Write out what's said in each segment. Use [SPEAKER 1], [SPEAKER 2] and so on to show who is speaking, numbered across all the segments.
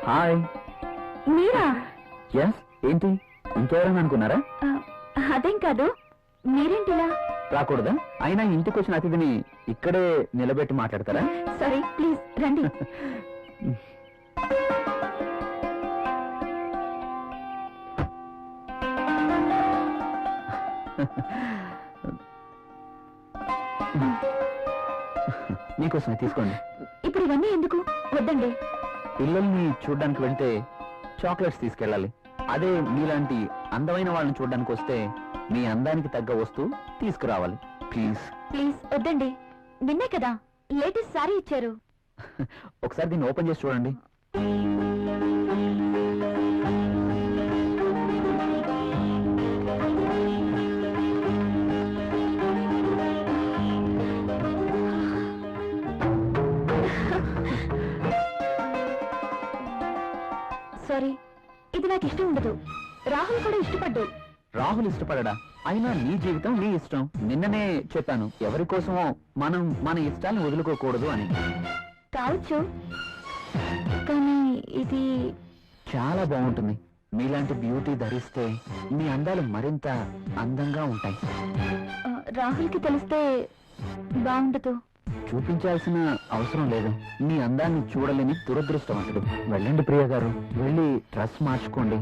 [SPEAKER 1] Hi.
[SPEAKER 2] మీరా?
[SPEAKER 1] Yes. ఏంటి ఇంకెవరైనా అనుకున్నారా?
[SPEAKER 2] అదేం కాదు, మీరేంటిలా?
[SPEAKER 1] రాకూడదా? అయినా ఇంటికి వచ్చిన అతిథిని ఇక్కడే నిలబెట్టి మాట్లాడతారా?
[SPEAKER 2] సారీ, ప్లీజ్ రండి.
[SPEAKER 1] మీకోసమే తీసుకోండి.
[SPEAKER 2] ఇప్పుడు ఇవన్నీ ఎందుకు? వద్దండి.
[SPEAKER 1] పిల్లల్ని చూడ్డానికి వెళ్తే చాక్లెట్స్ తీసుకెళ్ళాలి. అదే మీలాంటి అందమైన వాళ్ళని చూడడానికి వస్తే మీ అందానికి తగ్గ వస్తువు తీసుకురావాలి. ప్లీజ్
[SPEAKER 2] ప్లీజ్ వద్దండి. నిన్నే కదా లేటెస్ట్ సారీ ఇచ్చారు.
[SPEAKER 1] ఒకసారి దీన్ని ఓపెన్ చేసి చూడండి.
[SPEAKER 2] సారీ, ఇది నాకు ఇష్టం ఉండదు. రాహుల్ కూడా ఇష్టపడ్డు.
[SPEAKER 1] రాహుల్ ఇష్టపడడా? అయినా నీ జీవితం నీ ఇష్టం. నిన్ననే చెప్పాను, ఎవరి కోసమో మనం మన ఇష్టాలను వదులుకోకూడదు అని.
[SPEAKER 2] కావచ్చు, కానీ ఇది
[SPEAKER 1] చాలా బాగుంటుంది. మీలాంటి బ్యూటీ ధరిస్తే మీ అందాలు మరింత అందంగా ఉంటాయి.
[SPEAKER 2] రాహుల్కి తెలిస్తే బాగుండదు.
[SPEAKER 1] చూపించాల్సిన అవసరం లేదు. మీ అందాన్ని చూడలేని దురదృష్టవంతుడు. వెళ్ళండి ప్రియ గారు, వెళ్ళి డ్రెస్ మార్చుకోండి.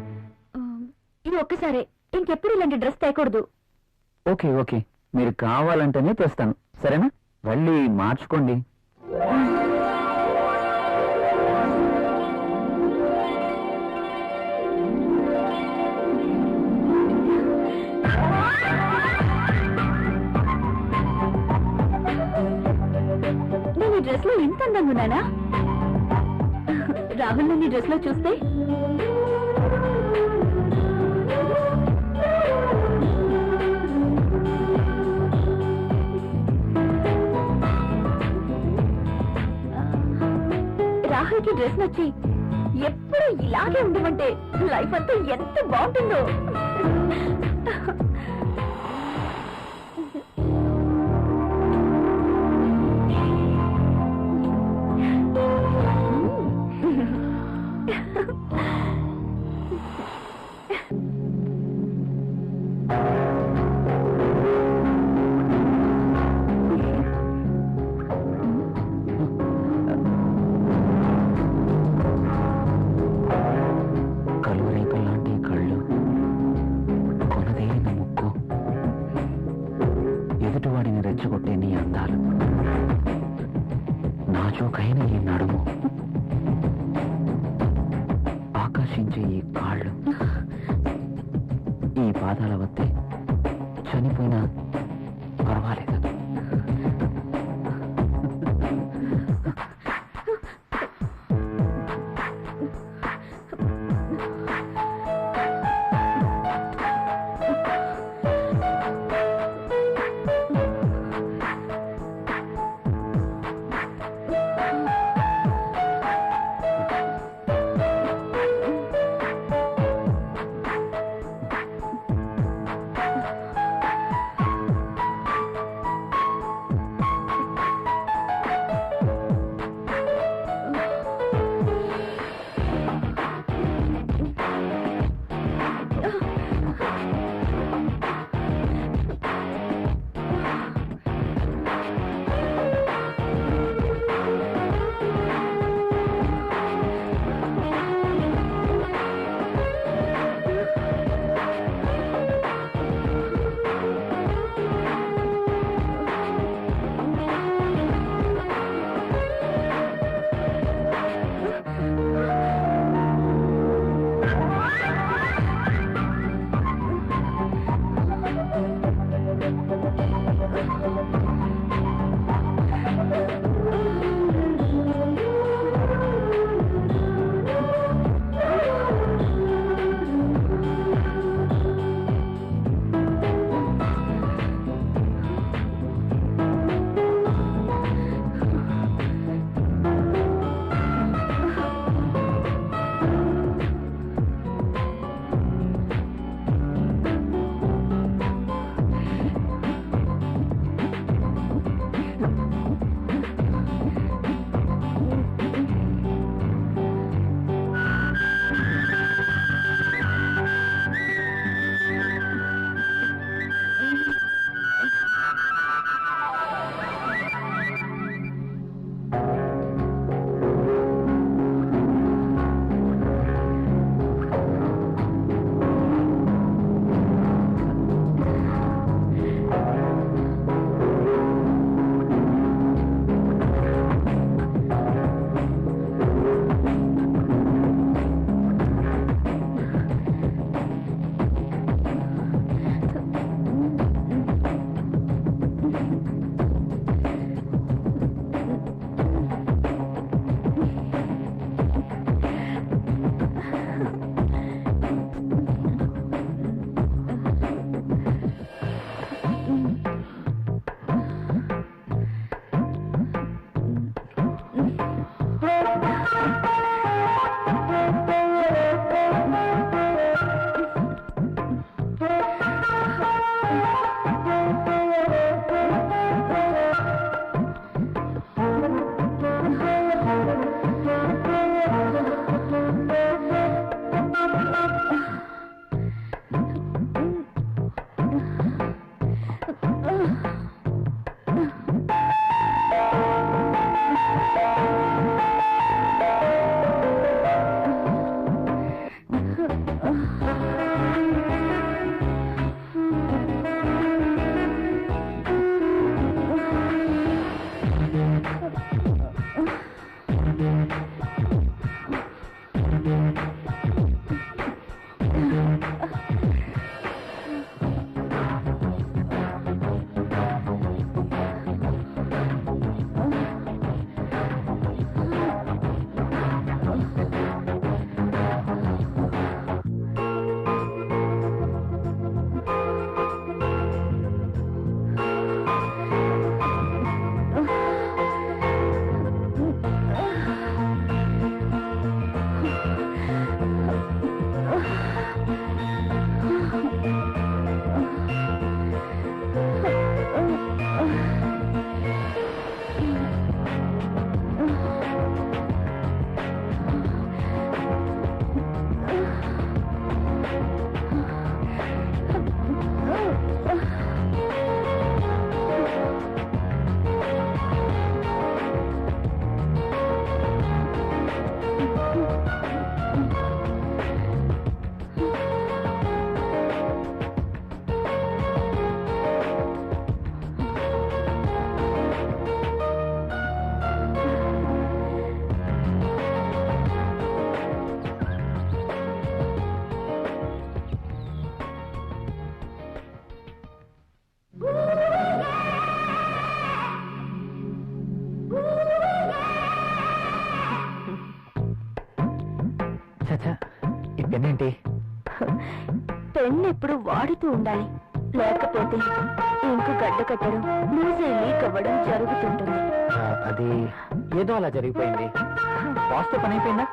[SPEAKER 2] ఇది ఒక్కసారే, ఇంకెప్పుడు ఇలాంటి డ్రెస్ తేయకూడదు.
[SPEAKER 1] ఓకే ఓకే, మీరు కావాలంటేనే తెస్తాను, సరేనా? వెళ్ళి మార్చుకోండి.
[SPEAKER 2] నేను ఈ డ్రెస్ లో ఎంత అందంగా ఉన్నానా? రాహుల్ నన్ను ఈ డ్రెస్ లో చూస్తే రాహుల్ కి డ్రెస్ నచ్చి ఎప్పుడు ఇలాగే ఉండమంటే లైఫ్ అంతా ఎంత బాగుంటుందో.
[SPEAKER 1] కలువరేకలాంటి కళ్ళు, కొనదేలిన ముక్కు, ఎదుటివాడిని రెచ్చగొట్టే నీ అందాలు, నాజూకైన ఈ నడుము, ఆకర్షించే ఈ కాళ్ళు, ఈ పాదాల వద్దే చనిపోయినా పర్వాలేదు.
[SPEAKER 3] చచ్చా ఈ పెన్ ఏంటి?
[SPEAKER 2] పెన్ ఎప్పుడు వాడుతూ ఉండాలి, లేకపోతే ఇంకు గడ్డ కట్టడం, లూజ్ లీక్ అవ్వడం జరుగుతుంటుంది.
[SPEAKER 3] అది ఏదో అలా జరిగిపోయింది. బాస్తో పని అయిపోయిందా?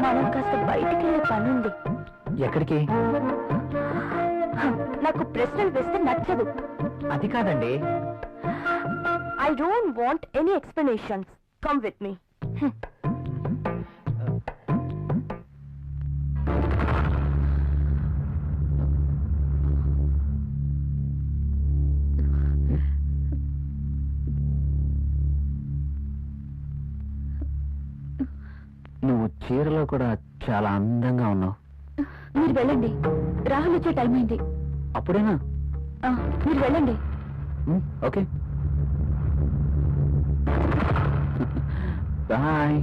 [SPEAKER 2] మనం కాస్త బయటికి వెళ్ళే పని ఉంది.
[SPEAKER 3] ఎక్కడికి?
[SPEAKER 2] నాకు ప్రశ్నలు వేస్తే నచ్చదు.
[SPEAKER 3] అది కాదండి.
[SPEAKER 2] I don't want any explanations. Come with me.
[SPEAKER 1] నువ్వు చీరలో కూడా చాలా అందంగా ఉన్నావు.
[SPEAKER 2] మీరు వెళ్ళండి, రాహుల్ వచ్చే టైం అయింది.
[SPEAKER 1] అప్పుడేనా?
[SPEAKER 2] మీరు వెళ్ళండి.
[SPEAKER 1] Okay bye.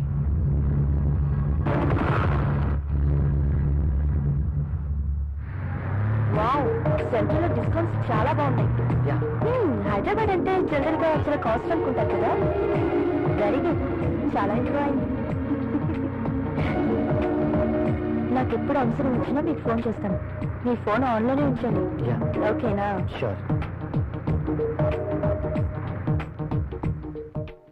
[SPEAKER 2] వావ్, సెంట్రల్ లో డిస్కౌంట్స్ చాలా బాగున్నాయి. హైదరాబాద్ అంటే జనరల్ గా చాలా కాస్ట్ అనుకుంటారు కదా. వెరీ గుడ్, చాలా ఎంజాయ్ అయింది. నాకు ఎప్పుడు అవసరం వచ్చినా మీకు ఫోన్ చేస్తాను. మీ ఫోన్ ఆన్లోనే ఉంచండి.
[SPEAKER 3] Yeah.
[SPEAKER 2] ఓకేనా?
[SPEAKER 3] Sure.